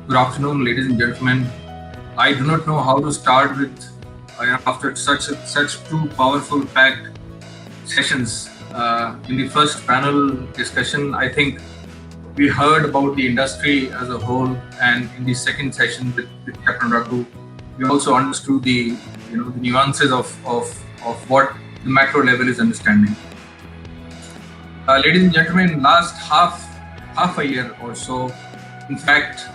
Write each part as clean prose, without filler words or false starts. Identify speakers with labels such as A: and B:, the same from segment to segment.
A: Good afternoon, ladies and gentlemen. I do not know how to start with after such two powerful packed sessions. In the first panel discussion, I think we heard about the industry as a whole, and in the second session with Captain Raghu, we also understood the nuances of what the macro level is understanding. Ladies and gentlemen, last half a year or so, in fact,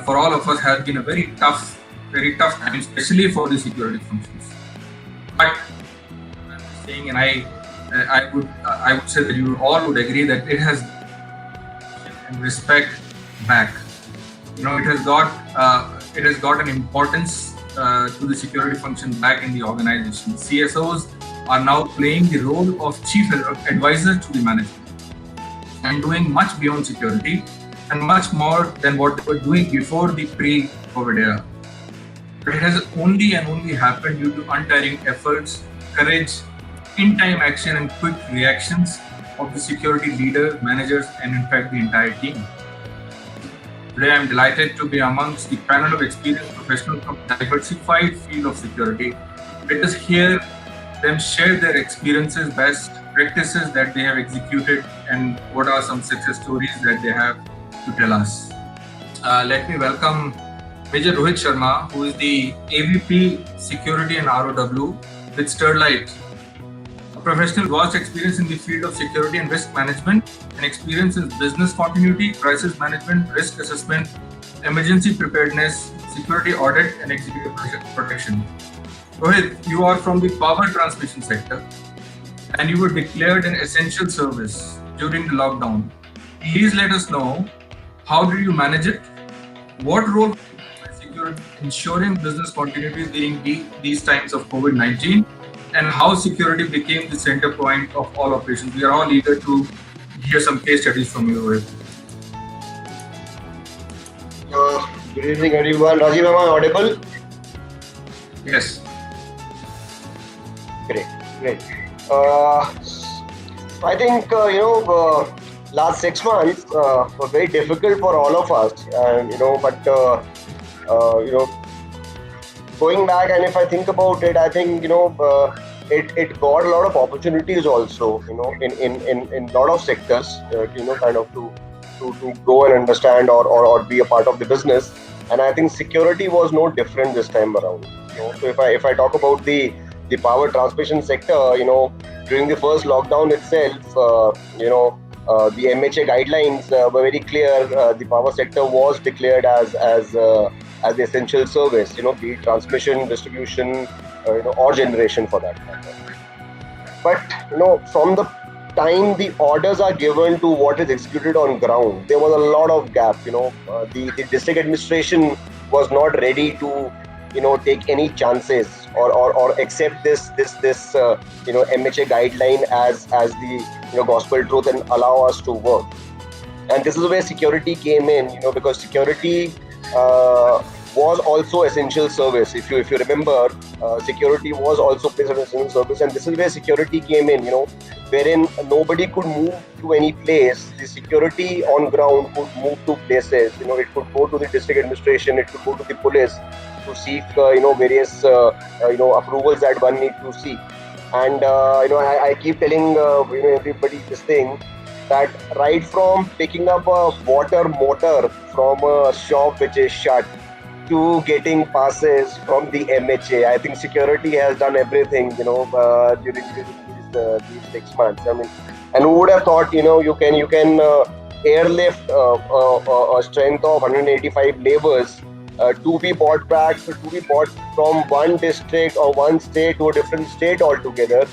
A: for all of us, has been a very tough time, especially for the security functions. But I'm saying, and I would say that you all would agree that it has and respect back. It has got an importance to the security function back in the organization. CSOs are now playing the role of chief advisor to the management and doing much beyond security and much more than what they were doing before the pre-COVID era. But it has only happened due to untiring efforts, courage, in-time action and quick reactions of the security leaders, managers, and in fact the entire team. Today, I'm delighted to be amongst the panel of experienced professionals from diversified field of security. Let us hear them share their experiences, best practices that they have executed, and what are some success stories that they have to tell us. Let me welcome Major Rohit Sharma, who is the AVP Security and ROW with Sterlite. A professional with vast experience in the field of security and risk management and experience in business continuity, crisis management, risk assessment, emergency preparedness, security audit, and executive protection. Rohit, you are from the power transmission sector and you were declared an essential service during the lockdown. Please let us know, how did you manage it? What role security ensuring business continuity during these times of COVID-19? And how security became the center point of all operations? We are all eager to hear some case studies from you, Rohit.
B: Good evening, everyone. Rajiv, am I audible?
A: Yes.
B: Great. I think last 6 months were very difficult for all of us, and going back, and if I think about it, I think it got a lot of opportunities also, in lot of sectors, kind of to go and understand or be a part of the business. And I think security was no different this time around. So if I talk about the power transmission sector, during the first lockdown itself, the MHA guidelines were very clear. The power sector was declared as the essential service, be it transmission, distribution, or generation for that matter. But from the time the orders are given to what is executed on ground, there was a lot of gap. The district administration was not ready to take any chances or accept this MHA guideline as the gospel truth and allow us to work. And this is where security came in, because security was also essential service. If you remember, security was also placed as essential service, and this is where security came in, wherein nobody could move to any place. The security on ground could move to places. It could go to the district administration, it could go to the police to seek various approvals that one need to seek. And I keep telling everybody this thing, that right from picking up a water motor from a shop which is shut to getting passes from the MHA, I think security has done everything during these 6 months. I mean, and who would have thought you can airlift a strength of 185 laborers to be brought from one district or one state to a different state altogether,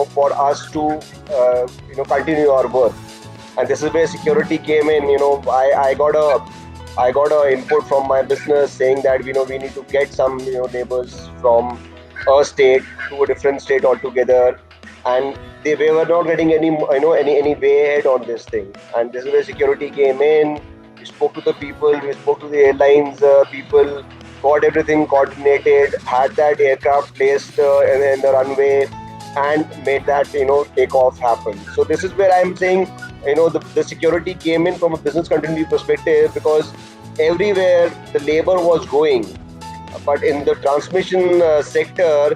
B: for us to continue our work. And this is where security came in. I got a input from my business saying that we need to get some laborers from a state to a different state altogether, and we were not getting any way ahead on this thing. And this is where security came in. We spoke to the people, we spoke to the airlines people, got everything coordinated, had that aircraft placed in the runway, and made that takeoff happen. So this is where I'm saying the security came in from a business continuity perspective, because everywhere the labor was going, but in the transmission sector,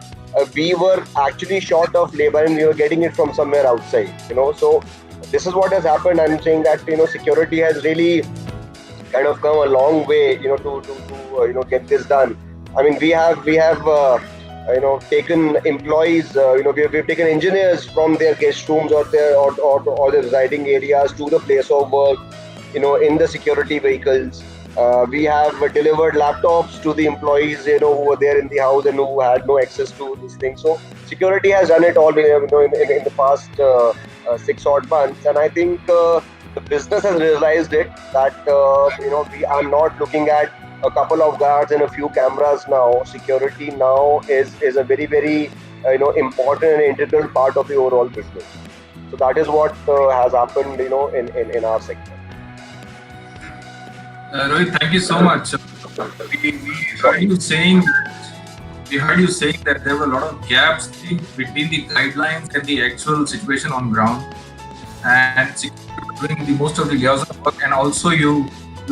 B: we were actually short of labor and we were getting it from somewhere outside. So this is what has happened. I'm saying that security has really kind of come a long way, to get this done. I mean, we have taken employees, we've taken engineers from their guest rooms or their residing areas to the place of work, in the security vehicles. We have delivered laptops to the employees, who were there in the house and who had no access to this thing. So security has done it all, in the past 6 odd months, and I think the business has realized it, that we are not looking at a couple of guards and a few cameras now. Security now is a very, very important and integral part of the overall business. So that is what has happened, in our sector.
A: Rohit, thank you so much. We heard you saying that there were a lot of gaps between the guidelines and the actual situation on ground, and doing the most of the layers of work, and also you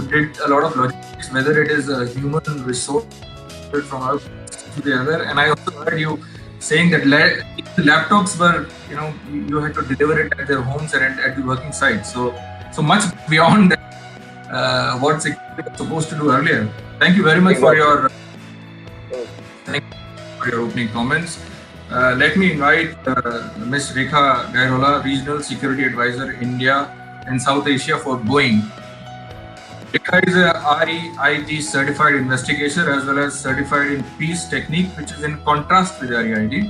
A: did a lot of logistics, whether it is a human resource from one to the other. And I also heard you saying that laptops were, you had to deliver it at their homes and at the working site. So much beyond what security was supposed to do earlier. Thank you very much for your opening comments. Let me invite Ms. Rekha Gairola, Regional Security Advisor, India and South Asia for Boeing. Rekha is a REIT certified investigator as well as certified in peace technique, which is in contrast with REIT,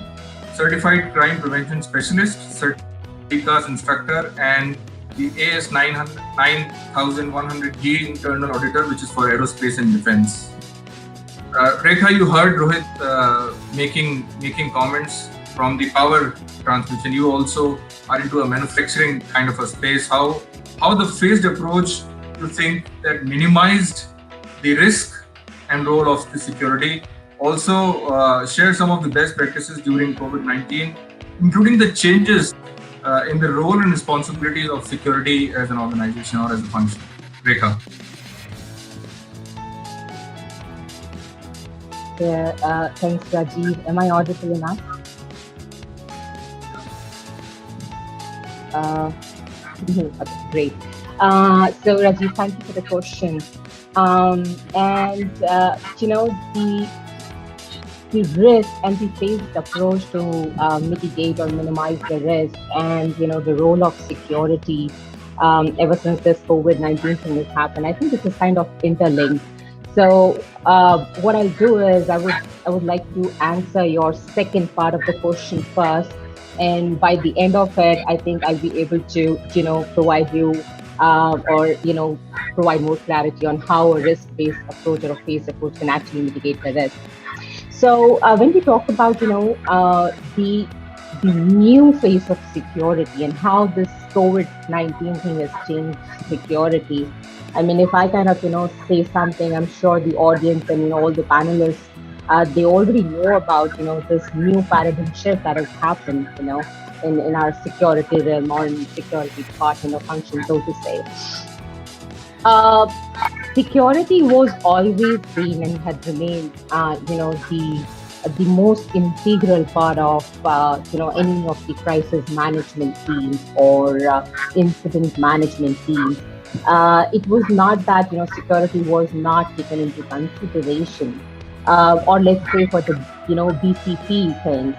A: certified crime prevention specialist, certified CAS instructor, and the AS 9100G internal auditor, which is for aerospace and defense. Rekha, you heard Rohit making comments from the power transmission. You also are into a manufacturing kind of a space. How the phased approach you think that minimized the risk and role of the security? Also share some of the best practices during COVID-19, including the changes in the role and responsibilities of security as an organization or as a function. Rekha.
C: Yeah, thanks, Rajiv. Am I audible enough? Okay, great. So, Rajiv, thank you for the question. The risk and the phased approach to mitigate or minimize the risk, and the role of security ever since this COVID-19 thing has happened, I think this is kind of interlinked. So what I'll do is I would like to answer your second part of the question first, and by the end of it, I think I'll be able to provide you provide more clarity on how a risk-based approach or a phased approach can actually mitigate the risk. So when we talk about the new phase of security and how this COVID-19 thing has changed security, I mean, if I kind of say something, I'm sure the audience and all the panelists they already know about this new paradigm shift that has happened in our security realm or in security department or function, so to say. Security was always been and had remained, the most integral part of, any of the crisis management teams or incident management teams. It was not that, security was not taken into consideration, or let's say for the, BCP thing.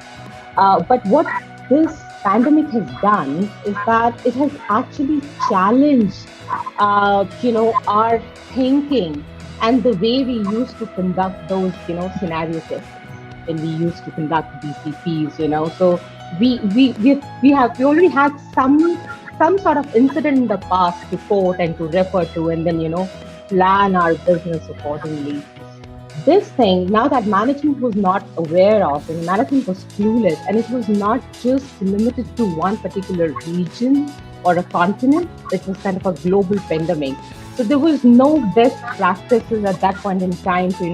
C: But what this pandemic has done is that it has actually challenged our thinking and the way we used to conduct those scenario tests when we used to conduct BCPs. So we already had some sort of incident in the past to quote and to refer to, and then plan our business accordingly. This thing, now that management was not aware of, and management was clueless, and it was not just limited to one particular region or a continent, it was kind of a global pandemic. So there was no best practices at that point in time to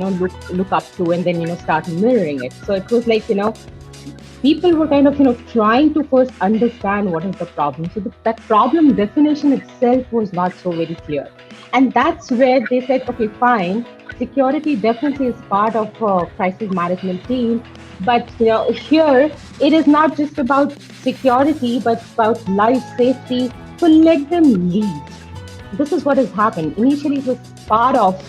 C: look up to and then start mirroring it. So it was like people were kind of trying to first understand what is the problem. So that problem definition itself was not so very clear. And that's where they said, okay, fine, security definitely is part of a crisis management team, but here it is not just about security, but about life safety. So let them lead. This is what has happened. Initially, it was part of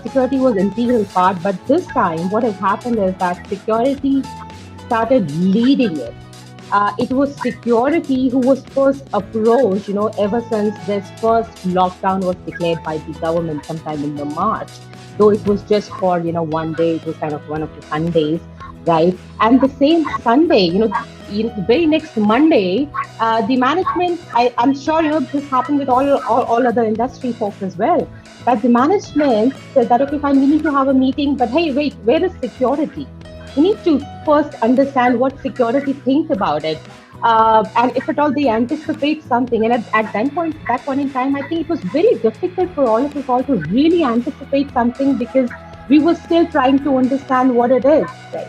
C: security was integral part, but this time, what has happened is that security started leading it. It was security who was first approached, ever since this first lockdown was declared by the government sometime in the March. Though it was just for, one day, it was kind of one of the Sundays, right? And the same Sunday, the very next Monday, the management, I'm sure, this happened with all other industry folks as well, that the management said that, okay, fine, we need to have a meeting, but hey, wait, where is security? We need to first understand what security thinks about it. And if at all they anticipate something. And at that point in time, I think it was very difficult for all of us all to really anticipate something because we were still trying to understand what it is, right?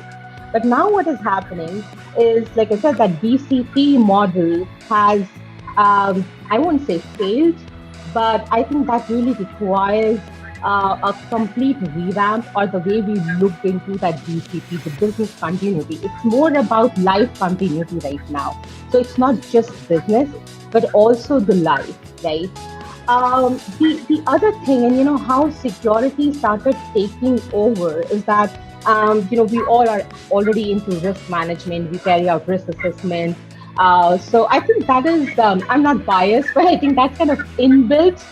C: But now what is happening is, like I said, that BCP model has, I won't say failed, but I think that really requires a complete revamp, or the way we looked into that BCP, the business continuity. It's more about life continuity right now. So it's not just business, but also the life, right? The other thing, and how security started taking over is that we all are already into risk management. We carry out risk assessment. So I think that is, I'm not biased, but I think that's kind of inbuilt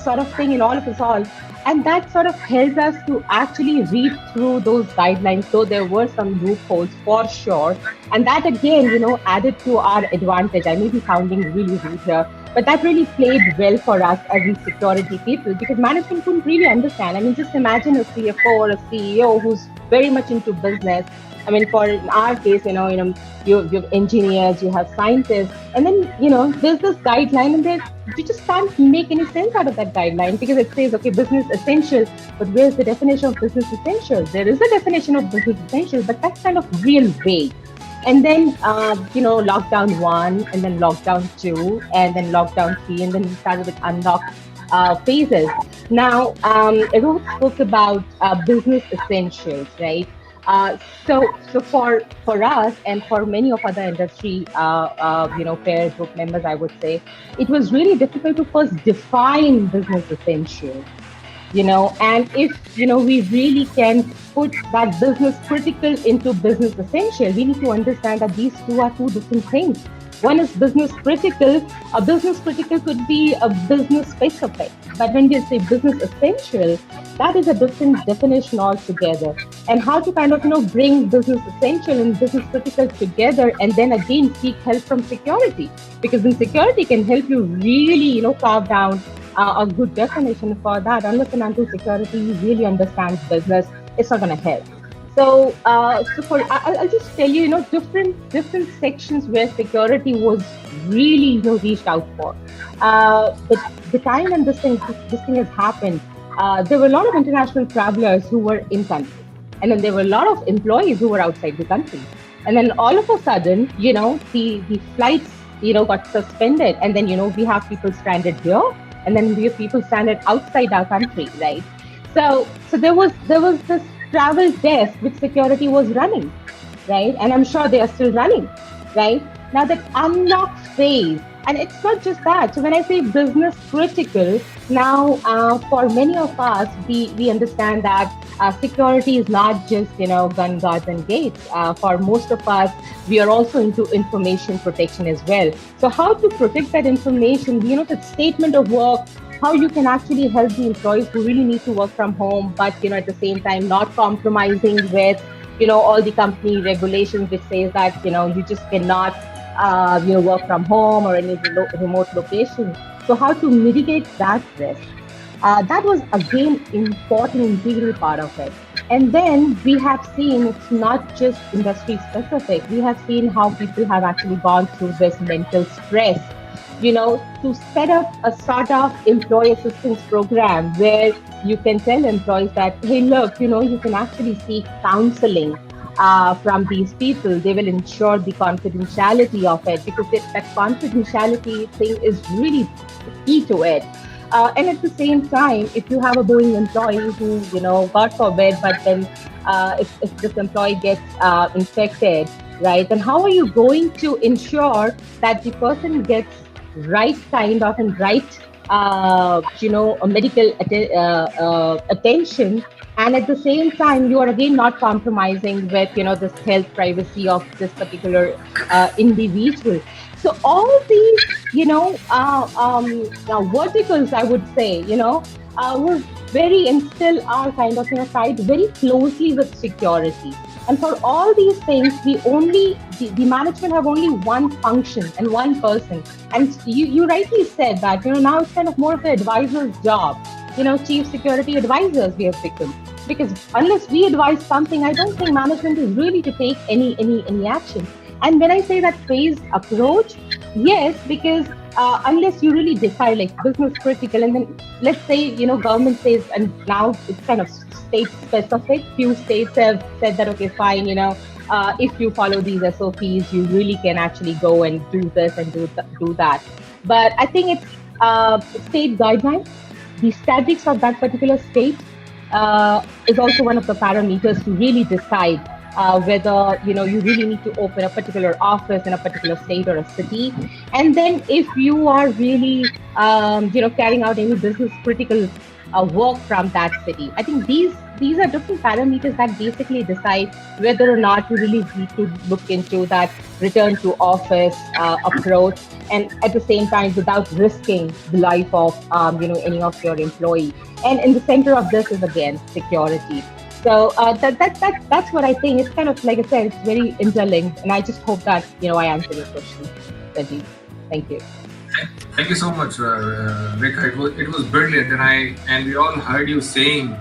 C: sort of thing in all of us all. And that sort of helped us to actually read through those guidelines. So there were some loopholes for sure. And that again, added to our advantage. I may be sounding really rude here, but that really played well for us as in security people, because management couldn't really understand. I mean, just imagine a CFO or a CEO who's very much into business. I mean, in our case, you have engineers, you have scientists, and then, there's this guideline, and you just can't make any sense out of that guideline because it says, okay, business essential, but where's the definition of business essential? There is a definition of business essential, but that's kind of real vague. And then, lockdown 1, and then lockdown 2, and then lockdown 3, and then we started with unlock phases. Now, everyone spoke about business essentials, right? So for us and for many of other industry, peer group members, I would say, it was really difficult to first define business essentials, and if, we really can put that business critical into business essential, we need to understand that these two are two different things. One is business critical. A business critical could be a business specific, but when they say business essential, that is a different definition altogether. And how to kind of, bring business essential and business critical together, and then again seek help from security, because then security can help you really, carve down a good definition for that. Unless and until security really understands business, it's not going to help. So, I'll just tell you, different sections where security was really, reached out for. But the time when this thing has happened, there were a lot of international travelers who were in country, and then there were a lot of employees who were outside the country, and then all of a sudden, the flights, got suspended, and then we have people stranded here, and then we have people stranded outside our country, right? So there was this travel desk which security was running, right? And I'm sure they are still running, right? Now that unlock phase, and it's not just that. So when I say business critical, now for many of us, we understand that security is not just, gun guards and gates. For most of us, we are also into information protection as well. So how to protect that information, the statement of work, how you can actually help the employees who really need to work from home, but at the same time not compromising with all the company regulations which says that you just cannot work from home or any remote location. So how to mitigate that risk? That was again important integral part of it. And then we have seen it's not just industry specific. We have seen how people have actually gone through this mental stress, to set up a sort of employee assistance program where you can tell employees that, hey, look, you can actually seek counseling from these people. They will ensure the confidentiality of it, because that confidentiality thing is really key to it. And at the same time, if you have a Boeing employee who, God forbid, but then if this employee gets infected, right, then how are you going to ensure that the person gets right kind of and right, a medical attention, and at the same time you are again not compromising with this health privacy of this particular individual. So all these verticals, I would say, were very and still are kind of tied very closely with security. And for all these things, the management have only one function and one person. And you rightly said that now it's kind of more of the advisor's job. Chief security advisors we have become, because unless we advise something, I don't think management is really to take any action. And when I say that phased approach, yes, because unless you really decide like business critical, and then let's say government says, and now it's kind of state specific. Few states have said that okay, fine, if you follow these SOPs, you really can actually go and do this and do that. But I think it's state guidelines. The statistics of that particular state is also one of the parameters to really decide whether you really need to open a particular office in a particular state or a city. And then if you are really carrying out any business critical work from that city, I think these are different parameters that basically decide whether or not you really need to look into that return to office approach, and at the same time without risking the life of any of your employee. And in the center of this is again security. So that's what I think. It's kind of, like I said, it's very interlinked, and I just hope that I answered your question, Rajiv. Thank you.
A: Thank you so much, Rekha. It was brilliant, and we all heard you saying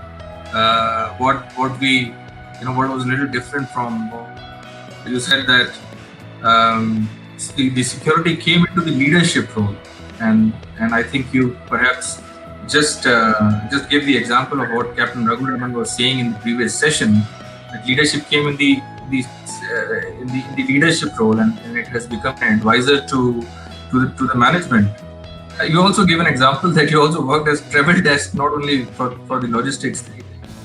A: what was a little different from what you said, that the security came into the leadership role, and I think you perhaps just give the example of what Captain Raghuraman was saying in the previous session, that leadership came in the leadership role, and it has become an advisor to the management. You also give an example that you also worked as travel desk, not only for the logistics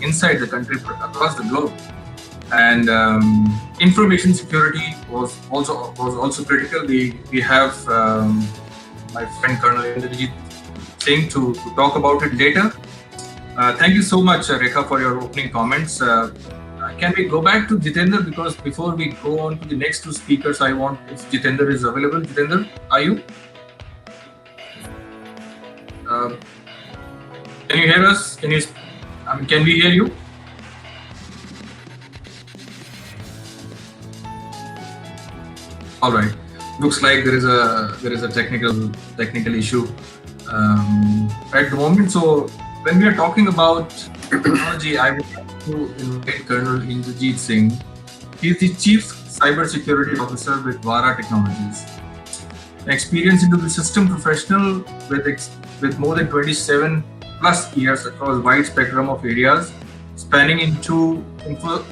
A: inside the country, but across the globe. And information security was also critical. We have my friend Colonel Indrajit Singh to talk about it later. Thank you so much, Rekha, for your opening comments. Can we go back to Jitendra, because before we go on to the next two speakers, I want, if Jitendra is available. Jitendra, are you? Can you hear us? Can we hear you? All right. Looks like there is a technical issue at the moment. So when we are talking about technology, I would like to invite Colonel Indrajit Singh. He is the Chief Cybersecurity Officer with Vara Technologies. An experience into the system professional with more than 27 plus years across a wide spectrum of areas, spanning into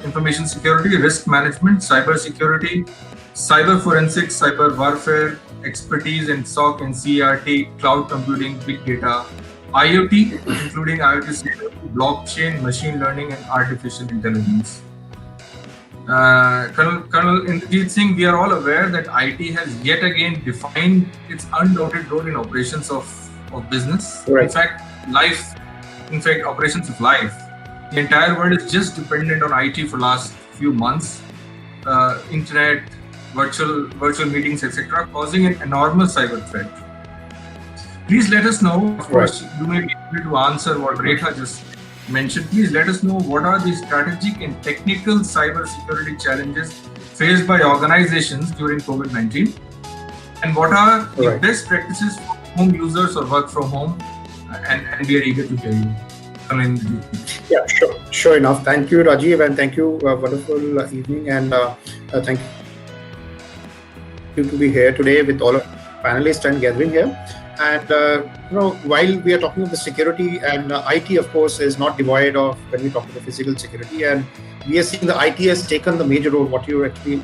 A: information security, risk management, cyber security, cyber forensics, cyber warfare, expertise in SOC and CRT, cloud computing, big data, IoT, including IoT security, blockchain, machine learning, and artificial intelligence. Colonel Indrajit Singh, we are all aware that IT has yet again defined its undoubted role in operations of business. Right. In fact, operations of life. The entire world is just dependent on IT for last few months. Internet, virtual meetings, etc., causing an enormous cyber threat. Please let us know. Of course, you may be able to answer what Rekha just mentioned. Please let us know what are the strategic and technical cyber security challenges faced by organizations during COVID-19, and what are the best practices for home users or work from home. And we are eager to hear you.
D: Yeah, sure enough. Thank you, Rajiv, and thank you. Wonderful evening, and thank you to be here today with all of panelists and gathering here. And while we are talking about the security, and IT, of course, is not devoid of when we talk about the physical security, and we are seeing the IT has taken the major role. What you actually,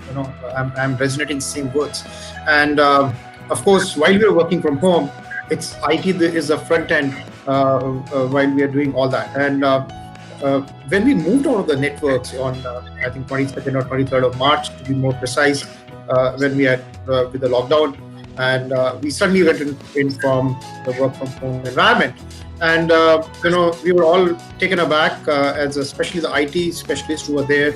D: I'm resonating the same words. And of course, while we are working from home, it's IT that is the front end while we are doing all that. And when we moved out of the networks on, I think 22nd or 23rd of March, to be more precise, when we had with the lockdown, and we suddenly went in from the work from home environment. And we were all taken aback, as especially the IT specialists who were there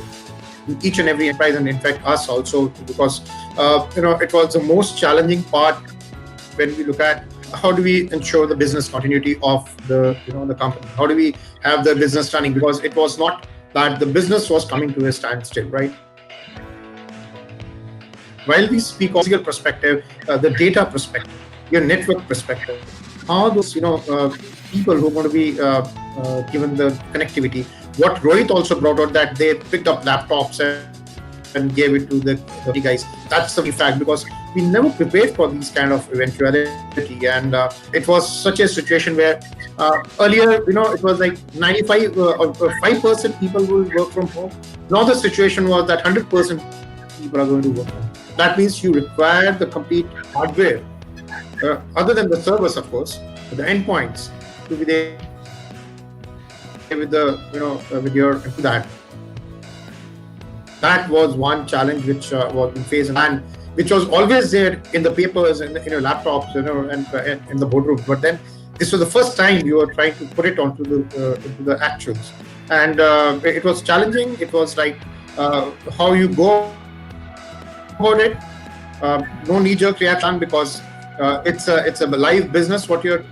D: in each and every enterprise, and in fact us also, because it was the most challenging part when we look at how do we ensure the business continuity of the company. How do we have the business running? Because it was not that the business was coming to a standstill, right? While we speak of physical perspective, the data perspective, your network perspective, how those people who are going to be given the connectivity. What Rohit also brought out, that they picked up laptops and gave it to the guys. That's the fact, because we never prepared for these kind of eventuality, and it was such a situation where earlier, it was like 95 or 5% people will work from home. Now the situation was that 100% people are going to work from home. That means you require the complete hardware, other than the servers, of course, the endpoints, to be there with the with your that. That was one challenge which was being faced, and which was always there in the papers and in your laptops, and in the boardroom. But then this was the first time you were trying to put it onto the actuals, and it was challenging. It was like how you go about it. No knee-jerk reaction, because it's a live business. What you're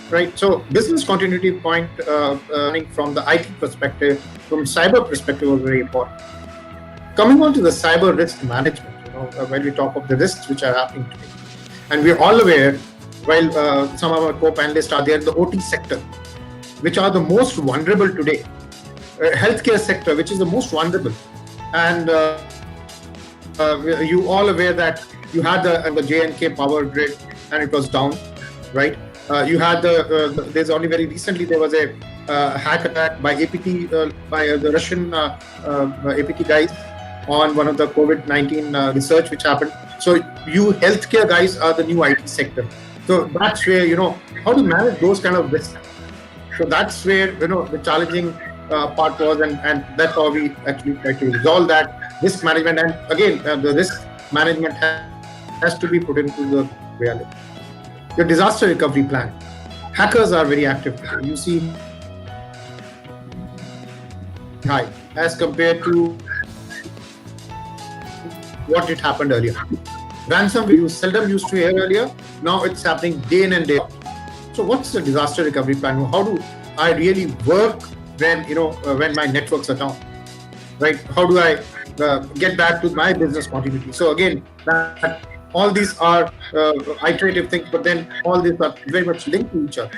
D: right. So business continuity point, from the IT perspective, from cyber perspective, was very important. Coming on to the cyber risk management, when we talk of the risks which are happening today, and we're all aware, while some of our co-panelists are there in the OT sector, which are the most vulnerable today, healthcare sector, which is the most vulnerable, and you all aware that you had the J&K power grid and it was down, right? You had there's only very recently there was a hack attack by APT, by the Russian APT guys on one of the COVID-19 research which happened. So you healthcare guys are the new IT sector. So that's where, how to manage those kind of risks. So that's where, the challenging part was, and that's how we actually try to resolve that risk management. And again, the risk management has to be put into the reality. Your disaster recovery plan. Hackers are very active today. You see high as compared to what it happened earlier. Ransomware you seldom used to hear earlier. Now it's happening day in and day out. So what's the disaster recovery plan? How do I really work when my networks are down? Right? How do I get back to my business continuity? So again, all these are iterative things, but then all these are very much linked to each other.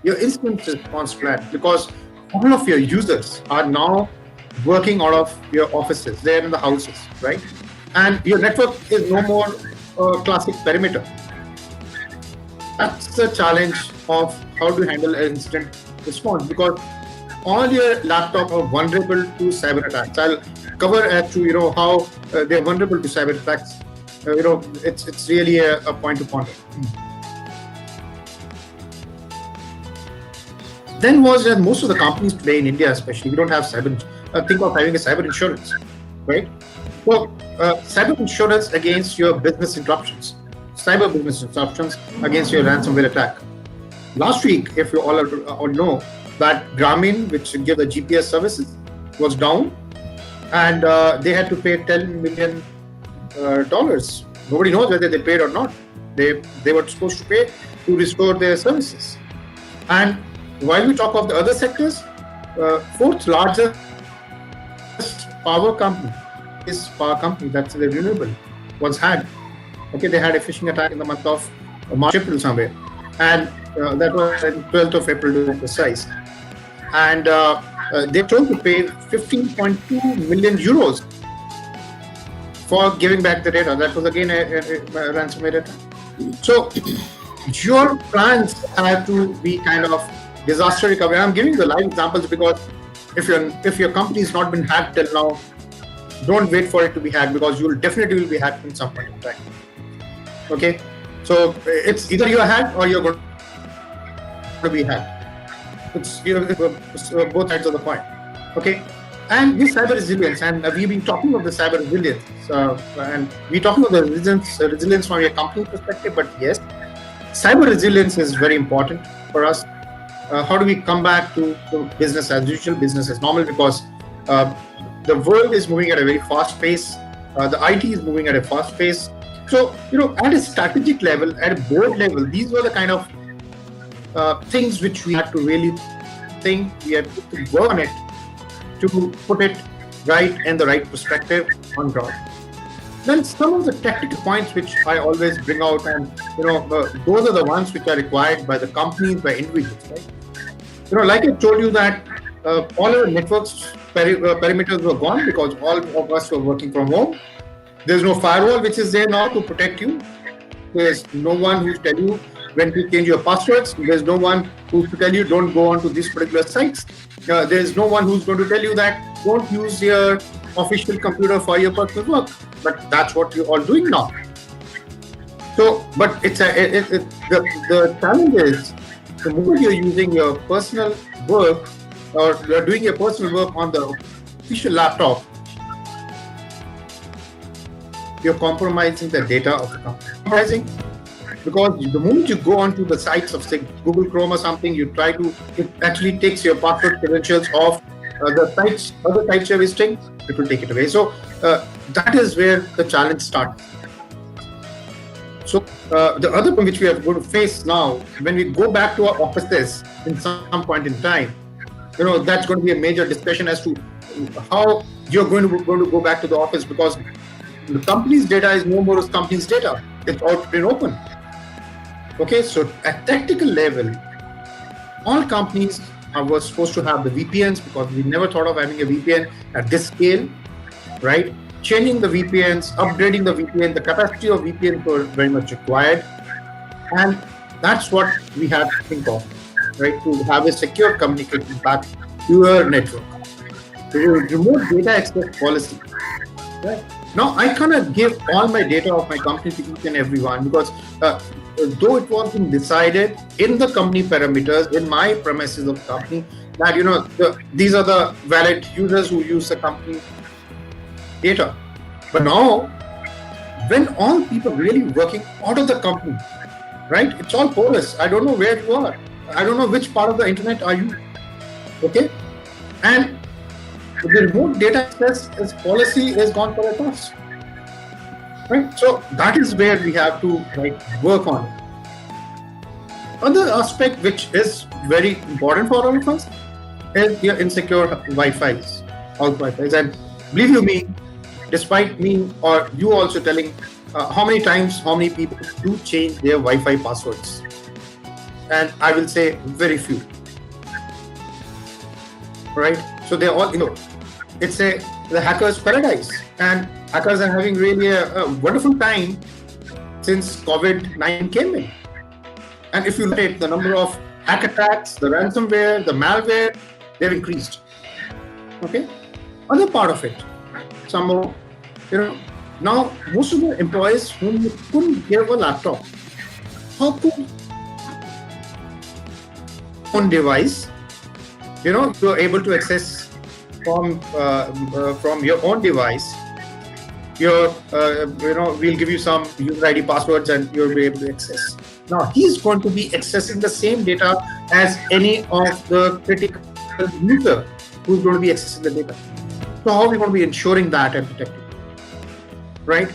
D: Your incident response plan, because all of your users are now working out of your offices, they're in the houses, right? And your network is no more classic perimeter. That's the challenge of how to handle an incident response, because all your laptops are vulnerable to cyber attacks. I'll cover as to how they're vulnerable to cyber attacks. It's really a point to ponder. Then was that most of the companies today in India, especially, we don't have cyber. Think of having a cyber insurance, right? So cyber insurance against your business interruptions, cyber business interruptions against your ransomware attack. Last week, if you all know, that Grameen, which give the GPS services, was down, and they had to pay $10 million. Nobody knows whether they paid or not. They were supposed to pay to restore their services. And while we talk of the other sectors, fourth largest power company is power company, that's the renewable, was had. Okay, they had a phishing attack in the month of March, April somewhere, and that was 12th of April to be precise. And they told to pay 15.2 million euros for giving back the data. That was again a ransomware attack. So your plans have to be kind of disaster recovery. I'm giving the live examples because if your company has not been hacked till now, don't wait for it to be hacked, because you will definitely be hacked in some point in time. Okay, so it's either you're hacked or you're going to be hacked. it's both sides of the coin. Okay, and this cyber resilience, and we've been talking of the cyber resilience, and we're talking of the resilience from a company perspective. But yes, cyber resilience is very important for us. How do we come back to business as usual, business as normal? Because the world is moving at a very fast pace. The IT is moving at a fast pace. So, at a strategic level, at a board level, these were the kind of things which we had to really think, we had to work on it to put it right and the right perspective on ground. Then some of the technical points which I always bring out, and those are the ones which are required by the companies, by individuals, right? Like I told you that all our networks perimeters were gone because all of us were working from home. There's no firewall which is there now to protect you. There's no one who's tell you when to change your passwords. There's no one who's to tell you don't go onto these particular sites. There's no one who's going to tell you that don't use your official computer for your personal work. But that's what you're all doing now. So, but the challenge is the moment you're using your personal work or you're doing your personal work on the official laptop, you're compromising the data of the company. Because the moment you go onto the sites of, say, Google Chrome or something, it actually takes your password credentials off the sites, other sites you're visiting, it will take it away. So that is where the challenge starts. So the other point which we are going to face now, when we go back to our offices in some point in time, that's going to be a major discussion as to how you're going to go back to the office, because the company's data is no more as company's data. It's out in open. Okay, so at tactical level, all companies were supposed to have the VPNs, because we never thought of having a VPN at this scale, right? Changing the VPNs, upgrading the VPN, the capacity of VPN were very much required. And that's what we had to think of, right? To have a secure communication back to your network. Remote data access policy, right? Now, I cannot give all my data of my company to each and everyone, because though it was being decided in the company parameters, in my premises of the company, that these are the valid users who use the company data. But now, when all people really working out of the company, right? It's all porous. I don't know where you are. I don't know which part of the internet are you. Okay, and the remote data access policy is gone for a toss, right? So that is where we have to work on it. Another aspect which is very important for all of us is your insecure Wi-Fi's, all Wi-Fi's. And believe you me, despite me or you also telling how many people do change their Wi-Fi passwords, and I will say very few, right? So they're all, it's the hacker's paradise, and hackers are having really a wonderful time since COVID-19 came in. And if you look at the number of hack attacks, the ransomware, the malware, they've increased. Okay. Other part of it, some more, now most of the employees whom you couldn't give a laptop, how could on device, you're able to access from your own device. We'll give you some user ID passwords and you'll be able to access. Now he's going to be accessing the same data as any of the critical user who's going to be accessing the data. So how are we going to be ensuring that and protecting it? Right?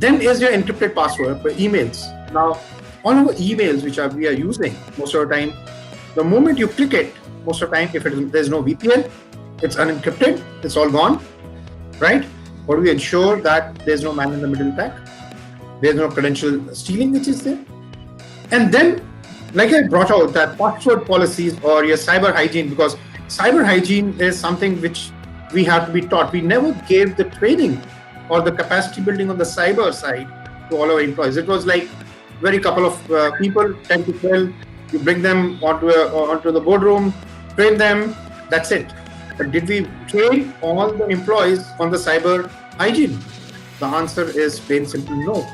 D: Then is your encrypted password for emails. Now, all our emails which we are using most of the time, the moment you click it, most of the time, if there's no VPN, it's unencrypted, it's all gone, right? How do we ensure that there's no man in the middle attack? There's no credential stealing which is there. And then, like I brought out, that password policies or your cyber hygiene, because cyber hygiene is something which we have to be taught. We never gave the training or the capacity building on the cyber side to all our employees. It was like very couple of people, 10 to 12, you bring them onto the boardroom, train them, that's it. But did we train all the employees on the cyber hygiene? The answer is plain simple no.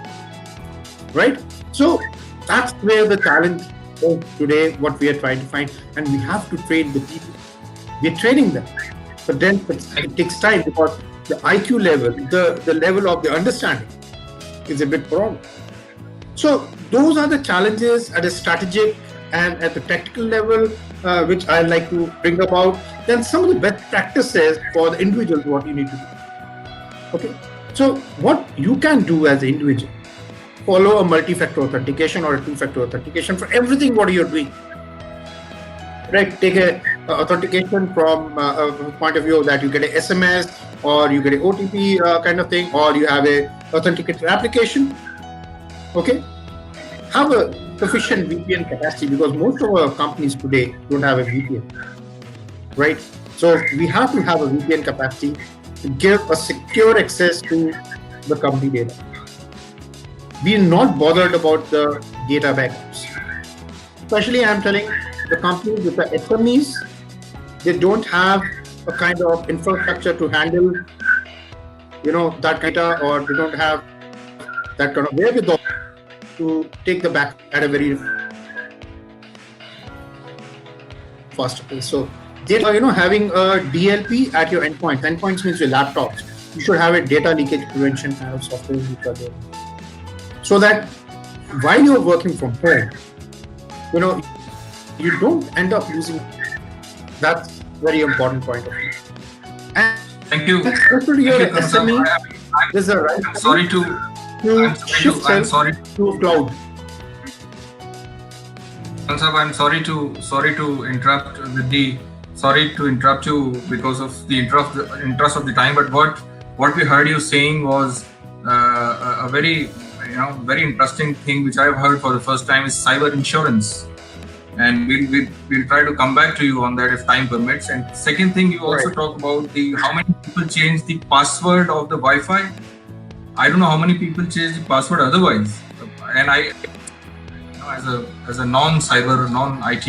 D: Right? So that's where the challenge today what we are trying to find, and we have to train the people. We're training them, but then it takes time because the IQ level, the level of the understanding is a bit problem. So those are the challenges at a strategic and at the tactical level, which I like to bring about. Then some of the best practices for the individuals, what you need to do. Okay, so what you can do as an individual, follow a multi-factor authentication or a two-factor authentication for everything what you're doing. Right, take a authentication from a point of view that you get a SMS or you get an OTP kind of thing, or you have a authenticated application. Okay, have a sufficient VPN capacity because most of our companies today don't have a VPN, right? So we have to have a VPN capacity to give a secure access to the company data. We are not bothered about the data backups. Especially, I'm telling the companies with the SMEs, they don't have a kind of infrastructure to handle, that data, or they don't have that kind of wherewithal to take the back at a very fast pace. So, data, having a DLP at your endpoints. Endpoints means your laptops. You should have a data leakage prevention kind of software which are there, so that while you're working from home, you don't end up using. That's very important point of view. And
A: Thank you.
D: especially your SME, there's a right
A: I'm sorry to.
D: shift
A: I'm
D: self
A: sorry.
D: to cloud.
A: Sir, I'm sorry to interrupt with the. Sorry to interrupt you because of the interest of the time. But what we heard you saying was a very very interesting thing which I've heard for the first time is cyber insurance. And we'll try to come back to you on that if time permits. And second thing, you also talk about how many people change the password of the Wi-Fi. I don't know how many people change the password otherwise. And I, as a non-cyber, non-IT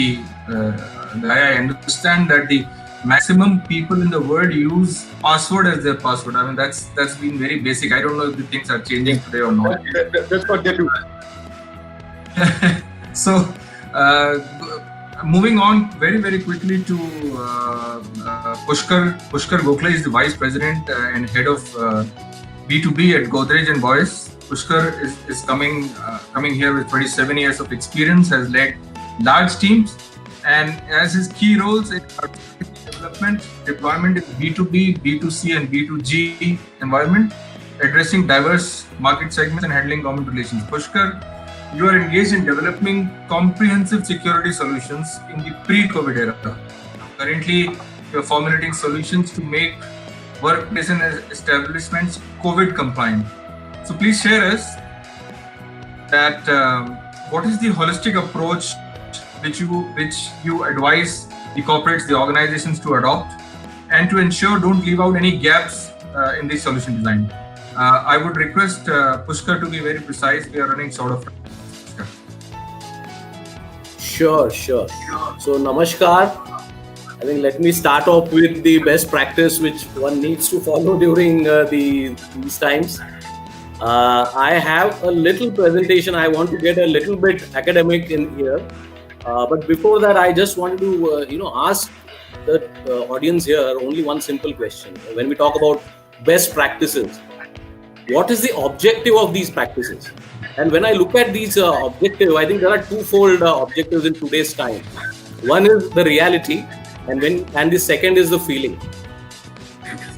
A: guy, I understand that the maximum people in the world use password as their password. I mean, that's been very basic. I don't know if the things are changing today or not.
D: That's what they do.
A: So. Moving on very, very quickly to Pushkar. Pushkar Gokhale is the Vice President and Head of B2B at Godrej and Boyce. Pushkar is coming here with 27 years of experience, has led large teams, and as his key roles in development, deployment in B2B, B2C and B2G environment, addressing diverse market segments and handling government relations. Pushkar, you are engaged in developing comprehensive security solutions in the pre-COVID era. Currently, you are formulating solutions to make workplace and establishments COVID compliant. So please share us that what is the holistic approach which you advise the corporates, the organizations to adopt, and to ensure don't leave out any gaps in the solution design. I would request Pushkar to be very precise. We are running short of time.
E: Sure. So, namaskar. I think let me start off with the best practice which one needs to follow during these times. I have a little presentation. I want to get a little bit academic in here. But before that, I just wanted to, ask the audience here only one simple question. When we talk about best practices, what is the objective of these practices? And when I look at these objectives, I think there are twofold objectives in today's time. One is the reality, and the second is the feeling.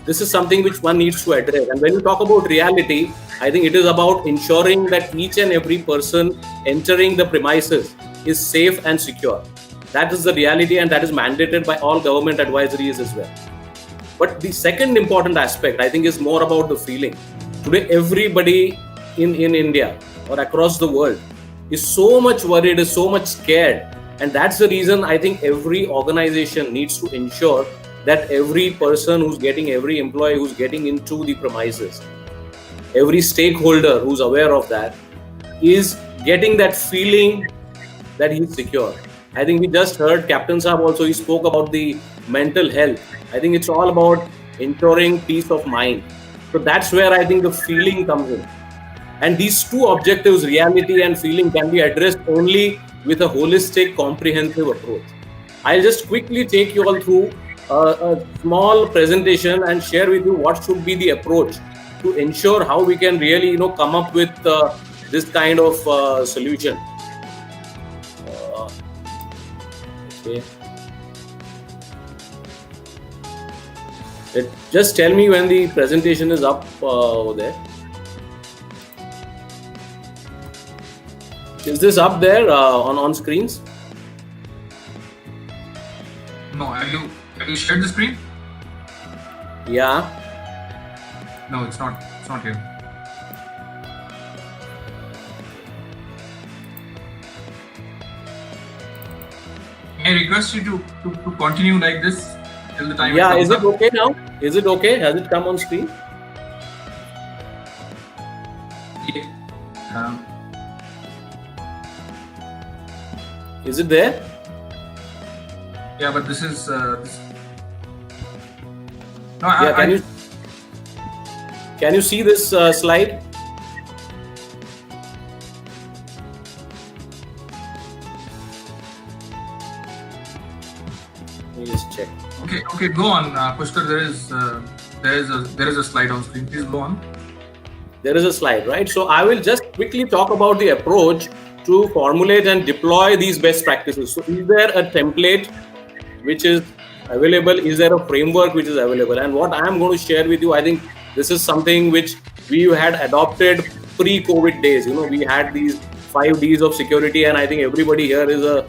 E: This is something which one needs to address. And when you talk about reality, I think it is about ensuring that each and every person entering the premises is safe and secure. That is the reality, and that is mandated by all government advisories as well. But the second important aspect, I think, is more about the feeling. Today, everybody in India or across the world is so much worried, is so much scared. And that's the reason I think every organization needs to ensure that every person every employee who's getting into the premises, every stakeholder who's aware of that, is getting that feeling that he's secure. I think we just heard Captain Saab also, he spoke about the mental health. I think it's all about ensuring peace of mind. So that's where I think the feeling comes in. And these two objectives, reality and feeling, can be addressed only with a holistic, comprehensive approach. I'll just quickly take you all through a small presentation and share with you what should be the approach to ensure how we can really, come up with this kind of solution. Okay. Just tell me when the presentation is up over there. Is this up there on screens?
A: No, have you shared the screen?
E: Yeah.
A: No, it's not. It's not here. May I request you to continue like this till the time.
E: Yeah. Is it okay now? Is it okay? Has it come on screen?
A: Yeah.
E: Is it there?
A: Yeah, but this is. This... No,
E: Yeah. Can you see this slide? Let me just check.
A: Okay, go on, Pushkar. There is a slide on screen. Please go on.
E: There is a slide, right? So I will just quickly talk about the approach to formulate and deploy these best practices. So is there a template which is available? Is there a framework which is available? And what I am going to share with you, I think this is something which we had adopted pre-COVID days. We had these 5 Ds of security, and I think everybody here is a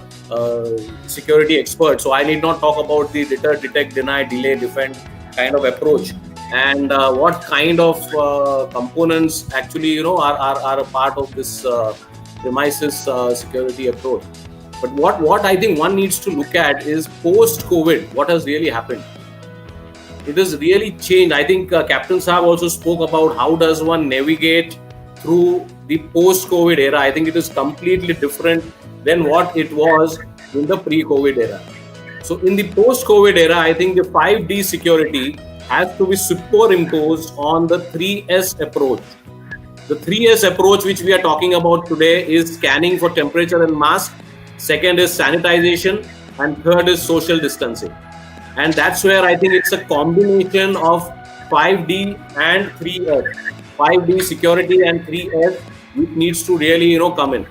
E: security expert. So I need not talk about the deter, detect, deny, delay, defend kind of approach, and what kind of components actually are a part of this premises security approach. But what I think one needs to look at is post-COVID, what has really happened. It has really changed. I think Captain Saab also spoke about how does one navigate through the post-COVID era. I think it is completely different than what it was in the pre-COVID era. So in the post-COVID era, I think the 5D security has to be superimposed on the 3S approach. The 3S approach which we are talking about today is scanning for temperature and mask. Second is sanitization, and third is social distancing. And that's where I think it's a combination of 5D and 3S. 5D security and 3S which needs to really come in.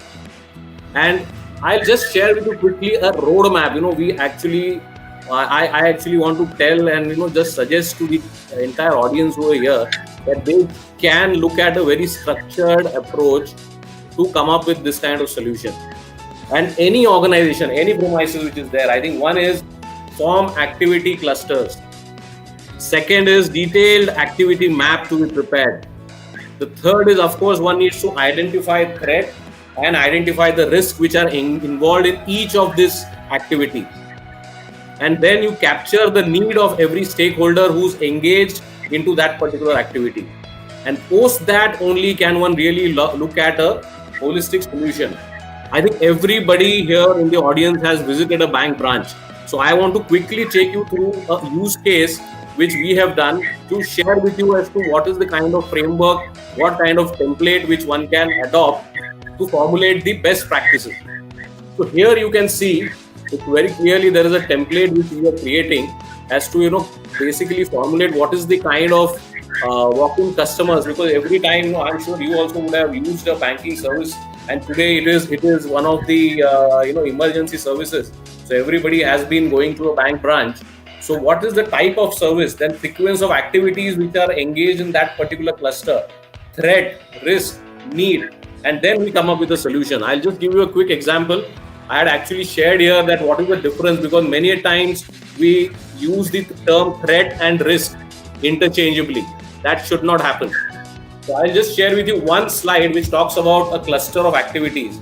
E: And I'll just share with you quickly a roadmap. We actually, I actually want to tell and just suggest to the entire audience over here that they can look at a very structured approach to come up with this kind of solution. And any organization, any premises which is there, I think one is form activity clusters. Second is detailed activity map to be prepared. The third is, of course, one needs to identify threat and identify the risks which are involved in each of these activities. And then you capture the need of every stakeholder who's engaged into that particular activity. And post that only can one really look at a holistic solution. I think everybody here in the audience has visited a bank branch. So I want to quickly take you through a use case which we have done to share with you as to what is the kind of framework, what kind of template which one can adopt to formulate the best practices. So here you can see it very clearly there is a template which we are creating as to basically formulate what is the kind of walk-in customers, because every time I'm sure you also would have used a banking service, and today it is one of the emergency services. So everybody has been going to a bank branch. So what is the type of service, then sequence of activities which are engaged in that particular cluster, threat, risk, need, and then we come up with a solution. I'll just give you a quick example. I had actually shared here that what is the difference, because many a times we use the term threat and risk interchangeably. That should not happen. So I'll just share with you one slide which talks about a cluster of activities.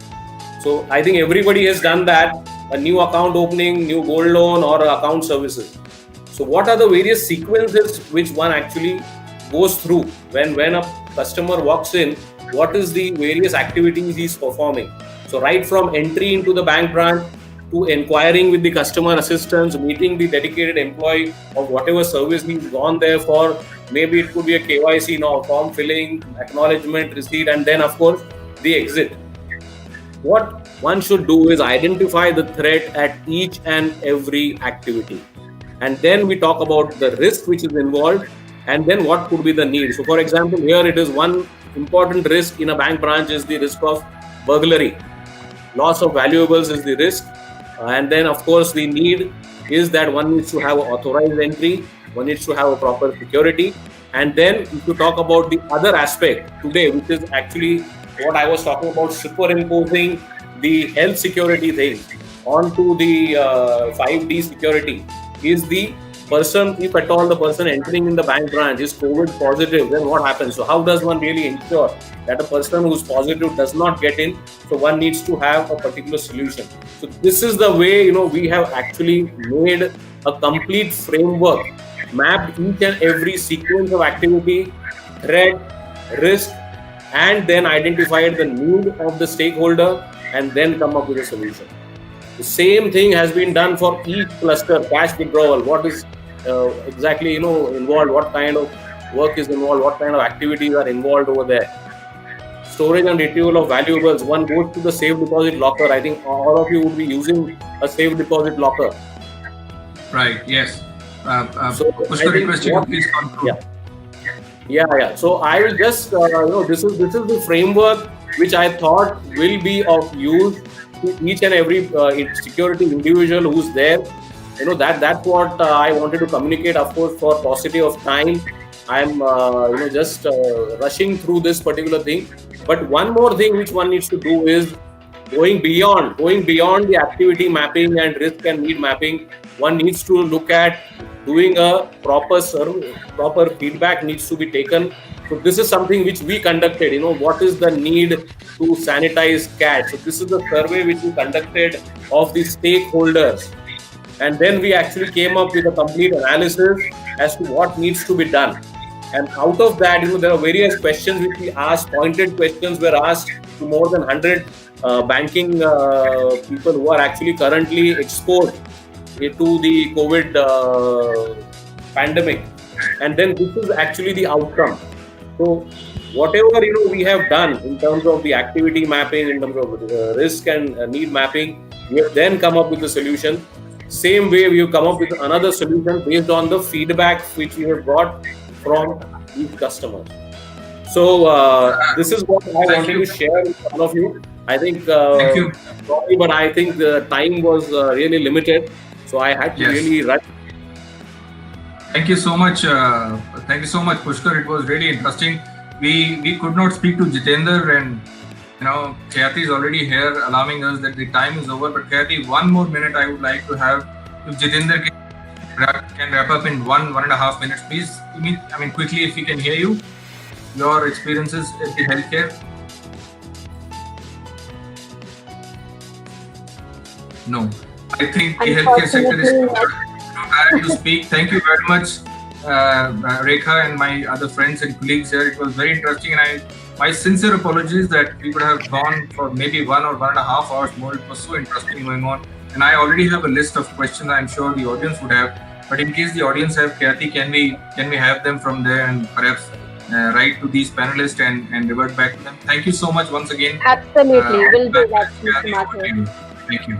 E: So I think everybody has done that, a new account opening, new gold loan, or account services. So what are the various sequences which one actually goes through when a customer walks in? What is the various activities he's performing? So right from entry into the bank branch to inquiring with the customer assistance, meeting the dedicated employee of whatever service he's gone there for. Maybe it could be a KYC, form filling, acknowledgement, receipt, and then of course the exit. What one should do is identify the threat at each and every activity. And then we talk about the risk which is involved, and then what could be the need. So for example, here it is one important risk in a bank branch is the risk of burglary. Loss of valuables is the risk. And then of course the need is that one needs to have an authorized entry, one needs to have a proper security. And then if you talk about the other aspect today, which is actually what I was talking about, superimposing the health security thing onto the 5D security, is the person, if at all the person entering in the bank branch is COVID positive, then what happens? So how does one really ensure that a person who's positive does not get in? So one needs to have a particular solution. So this is the way, we have actually made a complete framework, mapped each and every sequence of activity, threat, risk, and then identified the need of the stakeholder and then come up with a solution. The same thing has been done for each cluster, cash withdrawal, what is exactly involved, what kind of work is involved, what kind of activities are involved over there. Storage and retrieval of valuables, one goes to the safe deposit locker. I think all of you would be using a safe deposit locker.
A: Right, yes.
E: So
A: Pushkar, request you to please conclude.
E: Yeah. So I will just, this is the framework which I thought will be of use to each and every security individual who's there. That's what I wanted to communicate. Of course, for paucity of time, I'm just rushing through this particular thing. But one more thing which one needs to do is going beyond the activity mapping and risk and need mapping. One needs to look at doing a proper survey, proper feedback needs to be taken. So this is something which we conducted. What is the need to sanitize cash? So this is the survey which we conducted of the stakeholders. And then we actually came up with a complete analysis as to what needs to be done. And out of that, there are various questions which we asked, pointed questions were asked to more than 100 banking people who are actually currently exposed to the COVID pandemic. And then this is actually the outcome. So whatever we have done in terms of the activity mapping, in terms of risk and need mapping, we have then come up with the solution. Same way we have come up with another solution based on the feedback which we have got from each customer. So this is what I wanted to share with all of you. I think sorry, but I think the time was really limited, so I had to really rush.
A: Thank you so much. Thank you so much, Pushkar. It was really interesting. We could not speak to Jitendra, and Khyati is already here alarming us that the time is over. But Khyati, one more minute I would like to have. If Jitendra can wrap up in 1.5 minutes, please. I mean, quickly, if we can hear you, your experiences at the healthcare. No, I think the healthcare sector is prepared to speak. Thank you very much, Rekha and my other friends and colleagues here. It was very interesting, and my sincere apologies that we could have gone for maybe 1 or 1.5 hours more. It was so interesting going on, and I already have a list of questions I'm sure the audience would have. But in case the audience have, Khyati, can we have them from there and perhaps write to these panelists and revert back to them? Thank you so much once again.
C: Absolutely, we'll do that.
A: Thank you.